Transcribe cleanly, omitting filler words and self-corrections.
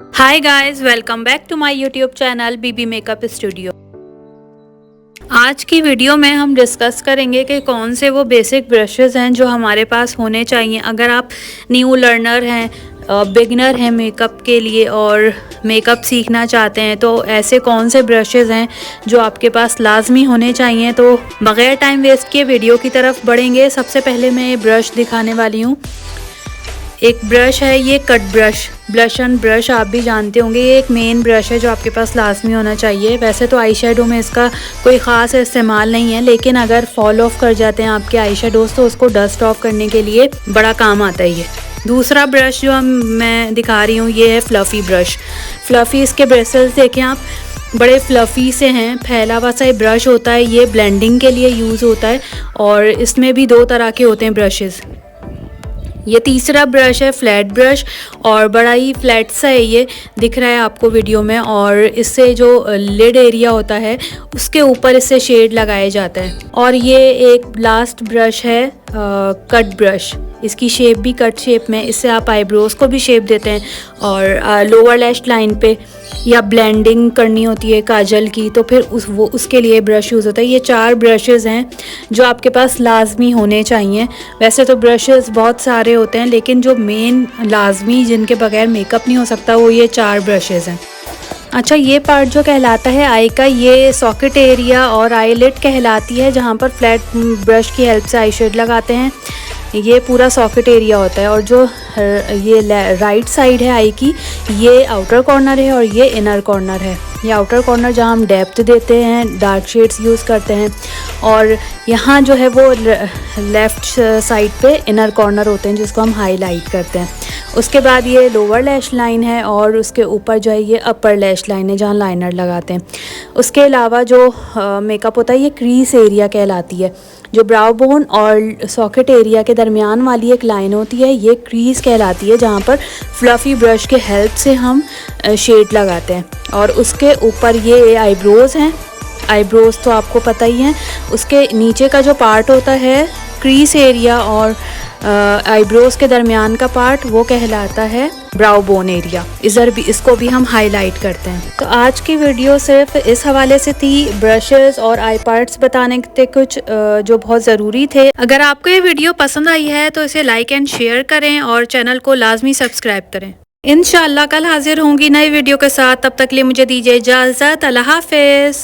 Hi guys, welcome back to my YouTube channel BB makeup studio. आज की video में हम डिस्कस करेंगे कि कौन से वो बेसिक ब्रशेस हैं जो हमारे पास होने चाहिए अगर आप न्यू लर्नर हैं, बिगिनर हैं मेकअप के लिए और मेकअप सीखना चाहते हैं। तो ऐसे कौन से ब्रशेस हैं जो आपके पास लाजमी होने चाहिए। तो बग़ैर टाइम वेस्ट किए वीडियो की तरफ बढ़ेंगे। सबसे पहले मैं ये ब्रश दिखाने वाली हूँ। एक ब्रश है ये cut brush, blush and brush आप भी जानते होंगे। ये एक मेन ब्रश है जो आपके पास लाजमी होना चाहिए। वैसे तो आई शेडो में इसका कोई ख़ास इस्तेमाल नहीं है, लेकिन अगर फॉल ऑफ कर जाते हैं आपके आई शेडोज़ तो उसको डस्ट ऑफ करने के लिए बड़ा काम आता है ये। दूसरा ब्रश जो मैं दिखा रही हूँ ये है फ्लफ़ी ब्रश। फ्लफ़ी इसके ब्रेसल्स देखें आप, बड़े फ्लफ़ी से हैं, फैला हुआ सा ये ब्रश होता है। ये ब्लेंडिंग के लिए यूज़ होता है और इसमें भी दो तरह के होते हैं ब्रशेज़। ये तीसरा ब्रश है फ्लैट ब्रश और बड़ा ही फ्लैट सा है, ये दिख रहा है आपको वीडियो में। और इससे जो लिड एरिया होता है उसके ऊपर इससे शेड लगाया जाता है। और ये एक लास्ट ब्रश है कट ब्रश। इसकी शेप भी कट शेप में, इससे आप आईब्रोज़ को भी शेप देते हैं और लोअर लैश लाइन पे या ब्लेंडिंग करनी होती है काजल की तो फिर उसके लिए ब्रश यूज़ होता है। ये 4 ब्रशेज़ हैं जो आपके पास लाजमी होने चाहिए। वैसे तो ब्रशेज़ बहुत सारे होते हैं, लेकिन जो मेन लाजमी जिनके बगैर मेकअप नहीं हो सकता वो ये 4 ब्रशेज़ हैं। अच्छा, ये पार्ट जो कहलाता है आई का, ये सॉकेट एरिया और आई लिड कहलाती है, जहाँ पर फ्लैट ब्रश की हेल्प से आई शेड लगाते हैं। ये पूरा सॉकेट एरिया होता है। और जो ये राइट साइड है आई की, ये आउटर कॉर्नर है और ये इनर कॉर्नर है। ये आउटर कॉर्नर जहाँ हम डेप्थ देते हैं, डार्क शेड्स यूज़ करते हैं, और यहाँ जो है वो लेफ़्ट साइड पे इनर कॉर्नर होते हैं जिसको हम हाईलाइट करते हैं। उसके बाद ये लोअर लैश लाइन है और उसके ऊपर जो है ये अपर लैश लाइन है जहाँ लाइनर लगाते हैं। उसके अलावा जो मेकअप होता है ये क्रीज एरिया कहलाती है। जो ब्राउ बोन और सॉकेट एरिया के दरमियान वाली एक लाइन होती है ये क्रीज कहलाती है, जहाँ पर फ्लफ़ी ब्रश के हेल्प से हम शेड लगाते हैं। और उसके ऊपर ये आईब्रोज़ हैं। आईब्रोज़ तो आपको पता ही हैं। उसके नीचे का जो पार्ट होता है क्रीज एरिया और आईब्रोज़ के दरमियान का पार्ट वो कहलाता है ब्राउ बोन एरिया। इधर भी इसको भी हम हाईलाइट करते हैं। तो आज की वीडियो सिर्फ इस हवाले से थी, ब्रशेस और आई पार्ट्स बताने थे कुछ जो बहुत ज़रूरी थे। अगर आपको ये वीडियो पसंद आई है तो इसे लाइक एंड शेयर करें और चैनल को लाजमी सब्सक्राइब करें। इंशाल्लाह कल हाजिर होंगी नई वीडियो के साथ। तब तक लिए मुझे दीजिए इजाज़त। अल्लाह हाफ़िज़।